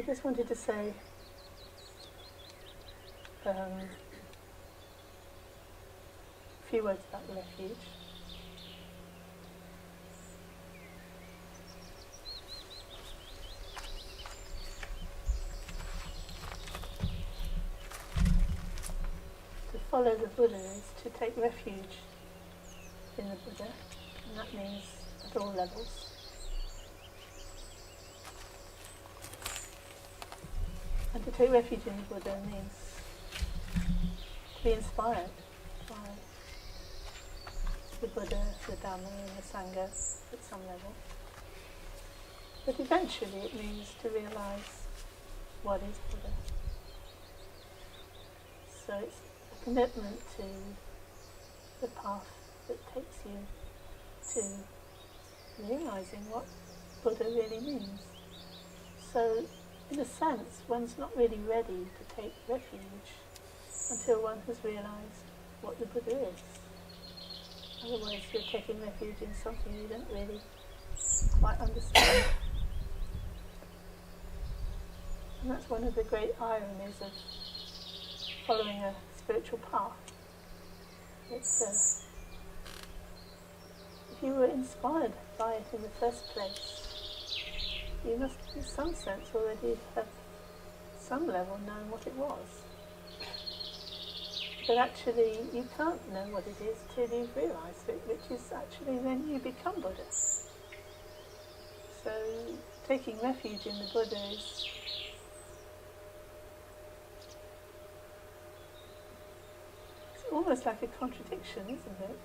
just wanted to say a few words about refuge. To follow the Buddha is to take refuge in the Buddha, and that means at all levels. And to take refuge in the Buddha means to be inspired by the Buddha, the Dharma and the Sangha at some level. But eventually it means to realise what is Buddha. So it's a commitment to the path that takes you to realising what Buddha really means. So in a sense, one's not really ready to take refuge until one has realised what the Buddha is. Otherwise you're taking refuge in something you don't really quite understand. And that's one of the great ironies of following a spiritual path. It's if you were inspired by it in the first place, you must in some sense already have some level known what it was. But actually you can't know what it is till you've realised it, which is actually then you become Buddha. So taking refuge in the Buddha is almost like a contradiction, isn't it?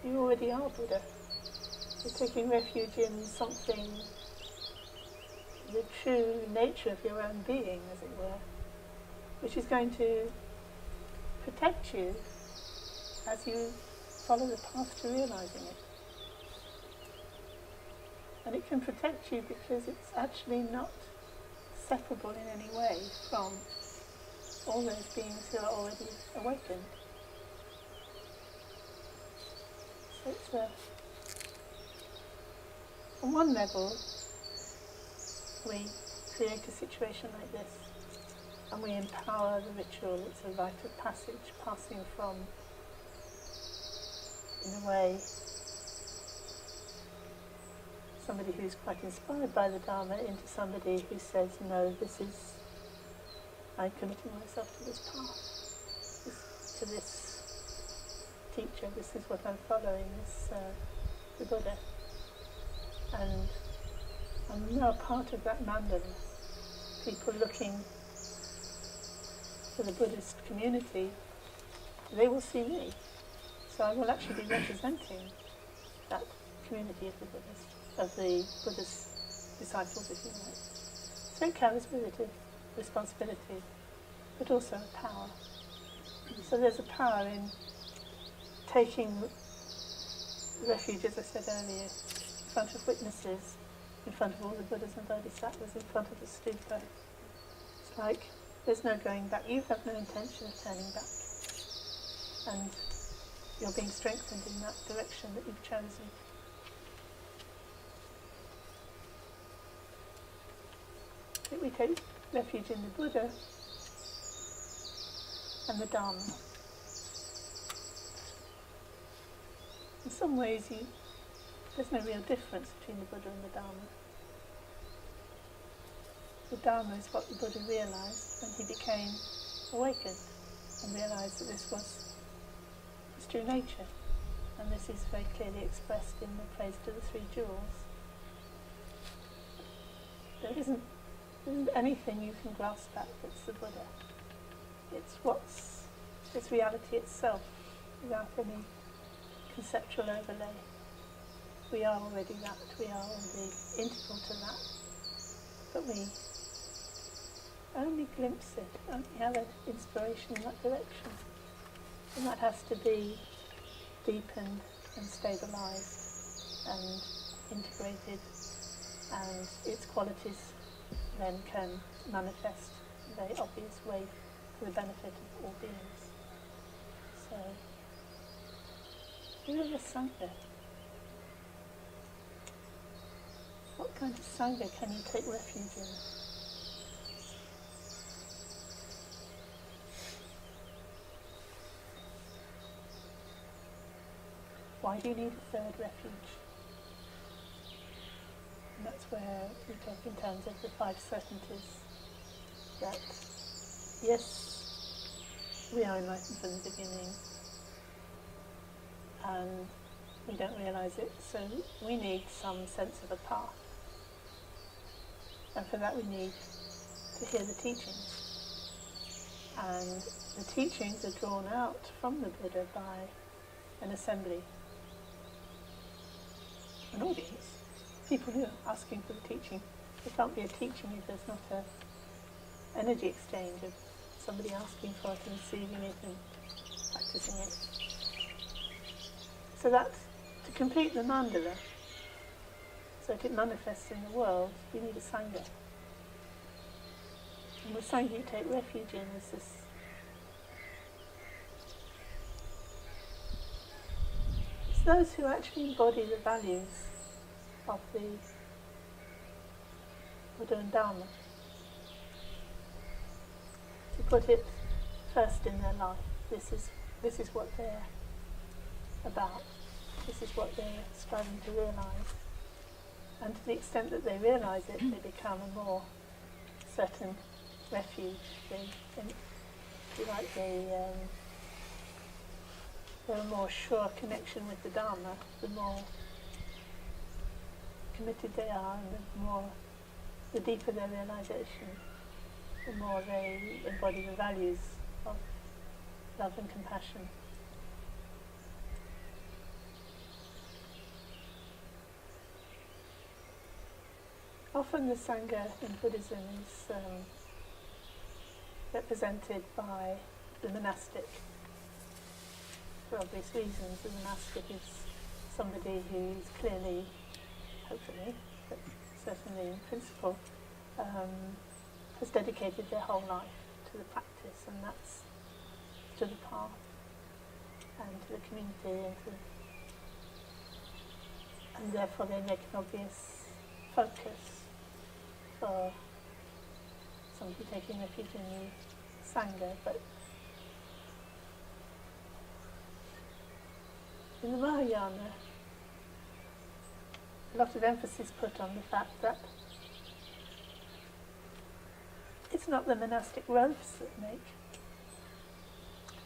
You already are Buddha. You're taking refuge in something, the true nature of your own being, as it were, which is going to protect you as you follow the path to realising it. And it can protect you because it's actually not separable in any way from all those beings who are already awakened. So it's on one level, we create a situation like this and we empower the ritual. It's a rite of passage, passing from, in a way, somebody who's quite inspired by the Dharma into somebody who says, no, I'm committing myself to this path, to this teacher, this is what I'm following, the Buddha. And I'm now part of that mandala. People looking for the Buddhist community, they will see me. So I will actually be representing that community of the Buddhist disciples, if you like. So it carries with it a responsibility, but also a power. So there's a power in taking refuge, as I said earlier, in front of witnesses, in front of all the Buddhas and Bodhisattvas, in front of the stupa. It's like there's no going back. You have no intention of turning back. And you're being strengthened in that direction that you've chosen. We take refuge in the Buddha and the Dharma. In some ways, there's no real difference between the Buddha and the Dharma. The Dharma is what the Buddha realised when he became awakened and realised that this was his true nature. And this is very clearly expressed in the praise to the three jewels. There isn't anything you can grasp at that's the Buddha. It's reality itself, without any conceptual overlay. We are already that, we are already integral to that, but we only glimpse it, only have an inspiration in that direction. And that has to be deepened and stabilised and integrated, and its qualities then can manifest in a very obvious way for the benefit of all beings. So, who is a Sangha? What kind of Sangha can you take refuge in? Why do you need a third refuge? And that's where we talk in terms of the 5 certainties, that yes, we are enlightened from the beginning, and we don't realise it, so we need some sense of a path. And for that we need to hear the teachings. And the teachings are drawn out from the Buddha by an assembly, an audience, people who are asking for the teaching. There can't be a teaching if there's not an energy exchange of somebody asking for it and receiving it and practicing it. So that, to complete the mandala, so that it manifests in the world, you need a Sangha. And the Sangha you take refuge in is this it's those who actually embody the values of the Buddha and Dharma, to put it first in their life. This is what they're about. This is what they're striving to realise. And to the extent that they realise it, they become a more certain refuge. They're a more sure connection with the Dharma. The more committed they are, and the deeper their realisation, the more they embody the values of love and compassion. Often the Sangha in Buddhism is represented by the monastic. For obvious reasons, the monastic is somebody who's clearly, hopefully, but certainly in principle, has dedicated their whole life to the practice, and that's to the path, and to the community, and therefore they make an obvious focus for somebody taking refuge in the Sangha. But in the Mahayana, a lot of emphasis put on the fact that it's not the monastic robes that make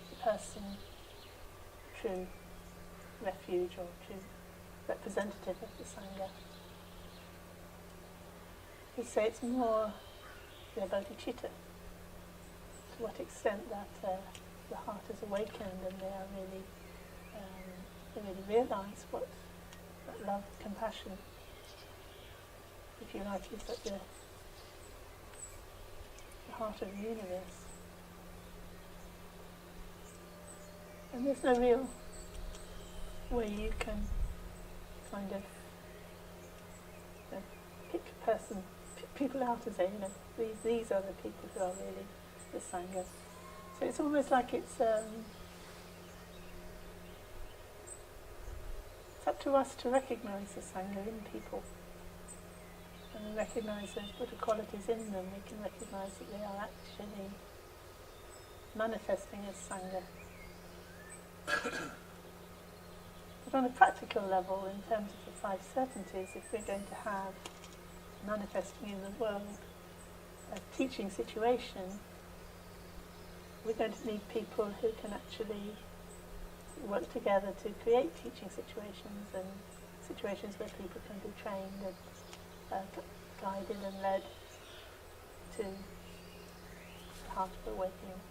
the person true refuge or true representative of the Sangha. We say it's more their bodhicitta, to what extent that the heart is awakened and they are really realise what love, compassion, if you like, is at the heart of the universe. And there's no real way you can kind of pick people out and say, these are the people who are really the Sangha. So it's almost like it's up to us to recognise the Sangha in people. And we recognise those Buddha qualities in them. We can recognise that they are actually manifesting as Sangha. But on a practical level, in terms of the 5 certainties, if we're going to have manifesting in the world a teaching situation, we're going to need people who can actually work together to create teaching situations, and situations where people can be trained and guided and led to the heart of awakening.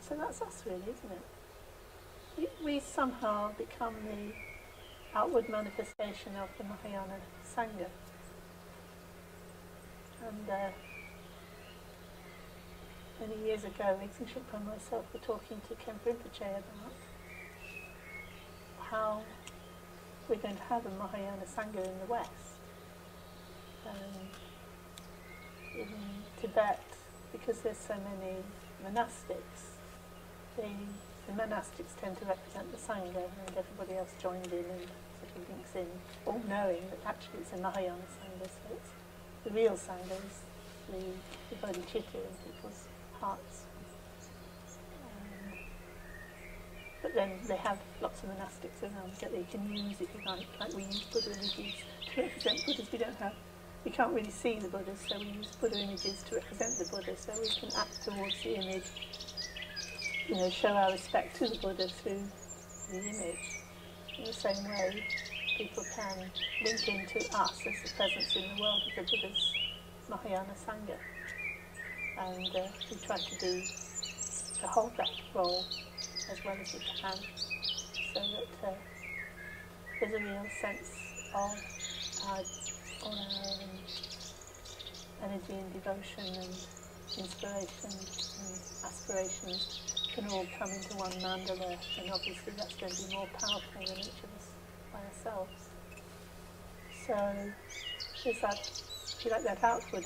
So that's us really, isn't it? We somehow become the outward manifestation of the Mahayana Sangha. And many years ago, Refuge and myself were talking to Khenpo Rinpoche about how we're going to have a Mahayana Sangha in the West. In Tibet, because there's so many monastics, the monastics tend to represent the Sangha, and everybody else joins in and sort of links in, all knowing that actually it's a Mahayana Sangha, so it's the real Sangha is the bodhicitta in people's hearts. But then they have lots of monastics around that they can use, if you like we use Buddha images to represent Buddhas. We can't really see the Buddhas, so we use Buddha images to represent the Buddha, so we can act towards the image, show our respect to the Buddha through the image. In the same way, people can link into us as the presence in the world of the Buddha's Mahayana Sangha. And we try to hold that role as well as we can, so that there's a real sense of all our energy and devotion and inspiration and aspirations can all come into one mandala, and obviously that's going to be more powerful than each of us by ourselves. So there's that, if you like, that outward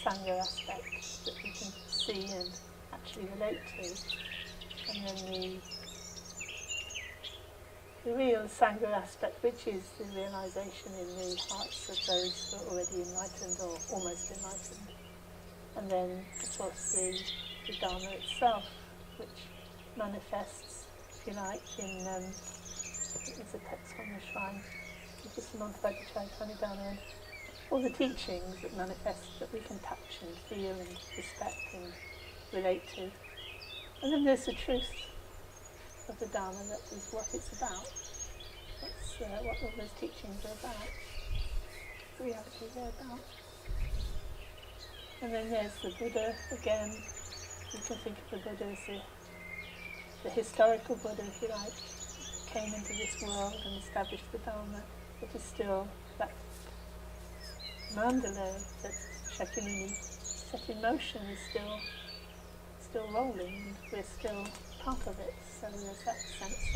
Sangha aspect that we can see and actually relate to, and then the real Sangha aspect, which is the realization in the hearts of those who are already enlightened or almost enlightened. And then, of course, the Dharma itself, which manifests, if you like, in, there's a text on the shrine, and all the teachings that manifest that we can touch and feel and respect and relate to. And then there's the truth of the Dharma, that is what it's about. That's what all those teachings are about. The reality they're about. And then there's the Buddha again. You can think of the Buddha as the historical Buddha, if you like, came into this world and established the Dharma. It is still that mandala that Shakyamuni set in motion is still rolling, and we're still part of it. So there's that sense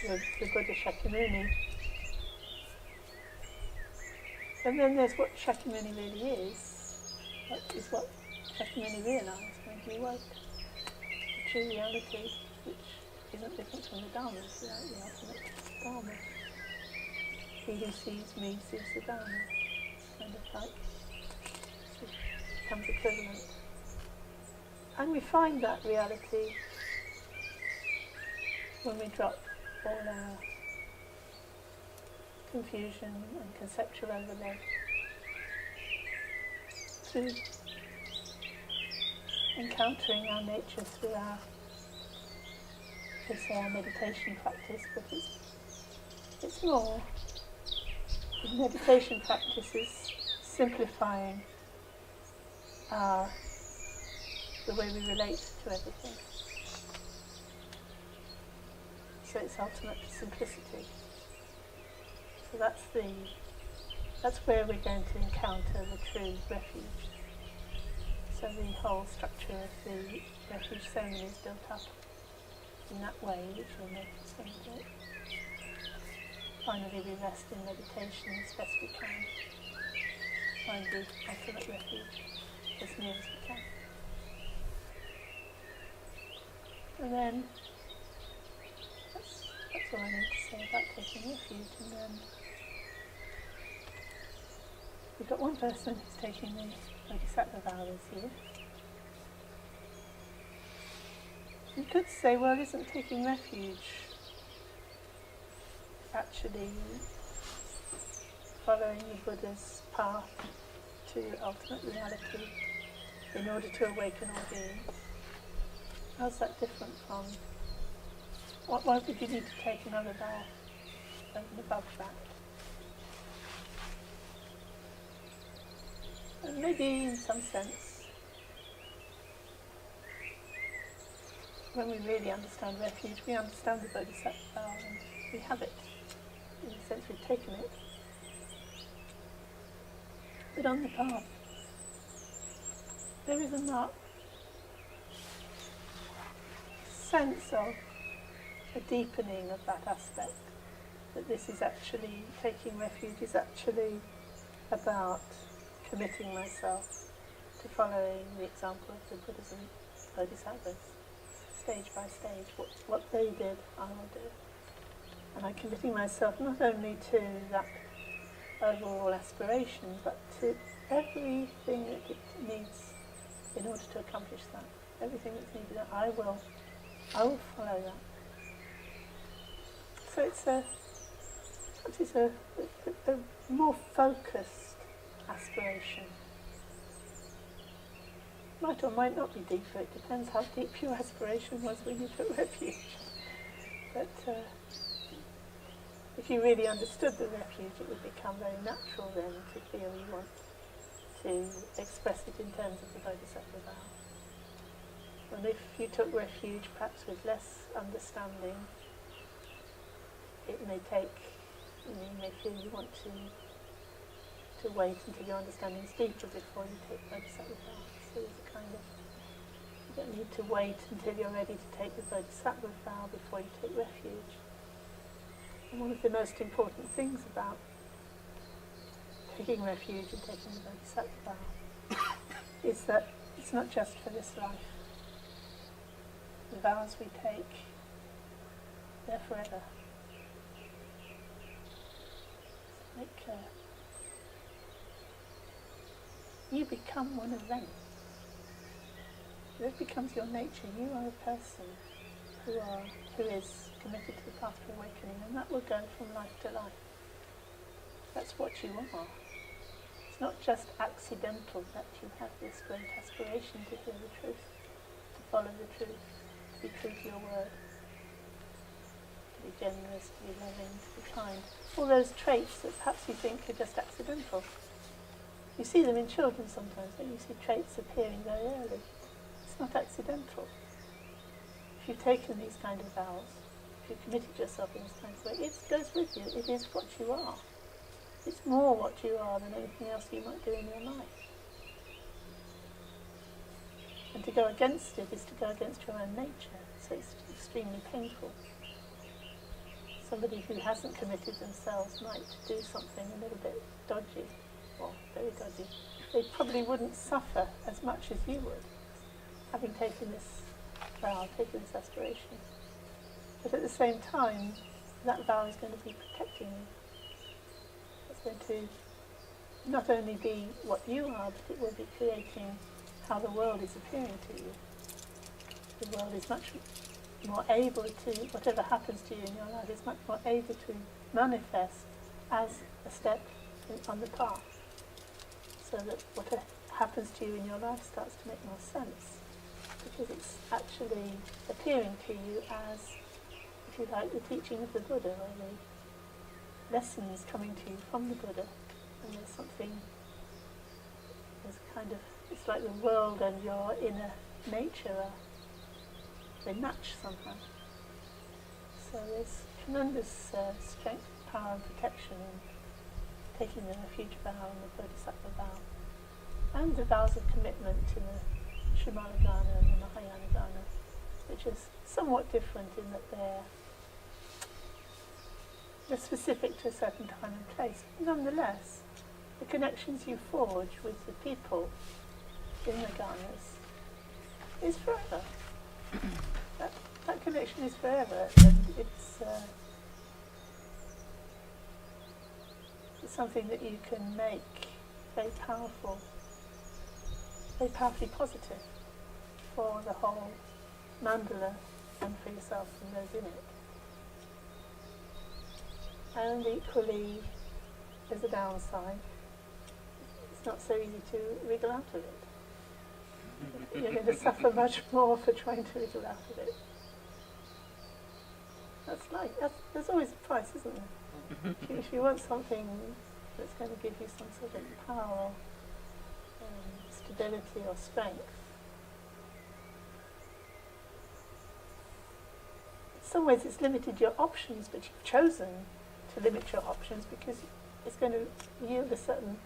of the Buddha Shakyamuni. And then there's what Shakyamuni really is. That is what Shakyamuni realised when he woke. The true reality, which isn't different from the Dharma, the ultimate Dharma. He who sees me sees the Dharma. Kind of like, it becomes equivalent. And we find that reality when we drop all our confusion and conceptual overload through encountering our nature through our meditation practice, but it's more. Meditation practice is simplifying the way we relate to everything. So it's ultimate simplicity. So that's where we're going to encounter the true refuge. So the whole structure of the refuge ceremony is built up in that way, which will make it simple. Finally, we rest in meditation as best we can. Find the ultimate refuge as near as we can. And then, that's all I need to say about taking refuge. And then, we've got one person who's taking the Bodhisattva vow this year. You could say, well, isn't taking refuge actually following the Buddha's path to ultimate reality in order to awaken all beings? How's that different from, why would you need to take another vow over and above that? And maybe in some sense, when we really understand refuge, we understand the Bodhisattva vow and we have it. In the sense we've taken it. But on the path, there is a marked sense of a deepening of that aspect, that this is actually, taking refuge is actually about committing myself to following the example of the Buddhas and Bodhisattvas, stage by stage. What they did, I will do. And I'm committing myself not only to that overall aspiration, but to everything that it needs in order to accomplish that. Everything that's needed, I will I will follow that. So it's a more focused aspiration. Might or might not be deeper, it depends how deep your aspiration was when you took refuge. But if you really understood the refuge, it would become very natural then to feel you want to express it in terms of the Bodhisattva vow. And if you took refuge perhaps with less understanding, it may take, you may feel you want to wait until your understanding is deeper before you take the Bodhisattva vow. So there's a kind of, you don't need to wait until you're ready to take the Bodhisattva vow before you take refuge. And one of the most important things about taking refuge and taking the Bodhisattva vow is that it's not just for this life. The vows we take, they're forever. It's like you become one of them. That becomes your nature. You are a person who is committed to the path of awakening, and that will go from life to life. That's what you are. It's not just accidental that you have this great aspiration to hear the truth, to follow the truth, to be true to your word, to be generous, to be loving, to be kind. All those traits that perhaps you think are just accidental. You see them in children sometimes, don't you? See traits appearing very early. It's not accidental. If you've taken these kind of vows, if you've committed yourself in this kind of way, it goes with you. It is what you are. It's more what you are than anything else you might do in your life. And to go against it is to go against your own nature, so it's extremely painful. Somebody who hasn't committed themselves might do something a little bit dodgy, or very dodgy. They probably wouldn't suffer as much as you would, having taken this vow, taken this aspiration. But at the same time, that vow is going to be protecting you. It's going to not only be what you are, but it will be creating how the world is appearing to you. The world is much more able to, whatever happens to you in your life, is much more able to manifest as a step on the path. So that what happens to you in your life starts to make more sense. Because it's actually appearing to you as, if you like, the teaching of the Buddha, or the lessons coming to you from the Buddha. And there's something, there's kind of, it's like the world and your inner nature they match somehow. So there's tremendous strength, power and protection in taking the refuge vow and the Bodhisattva vow. And the vows of commitment to the Shrimanagana and the Mahayanagana, which is somewhat different in that they're specific to a certain time and place. Nonetheless, the connections you forge with the people in the Ganas is forever. That connection is forever, and it's something that you can make very powerful, very powerfully positive for the whole mandala and for yourself and those in it. And equally, there's a downside. It's not so easy to wriggle out of it. You're going to suffer much more for trying to wriggle out of it. There's always a price, isn't there? If you want something that's going to give you some sort of power, stability or strength, in some ways it's limited your options, but you've chosen to limit your options because it's going to yield a certain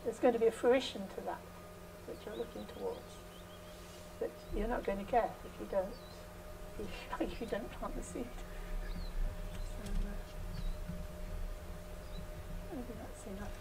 there's going to be a fruition to that you're looking towards that you're not going to get if you don't plant the seed. So maybe that's enough.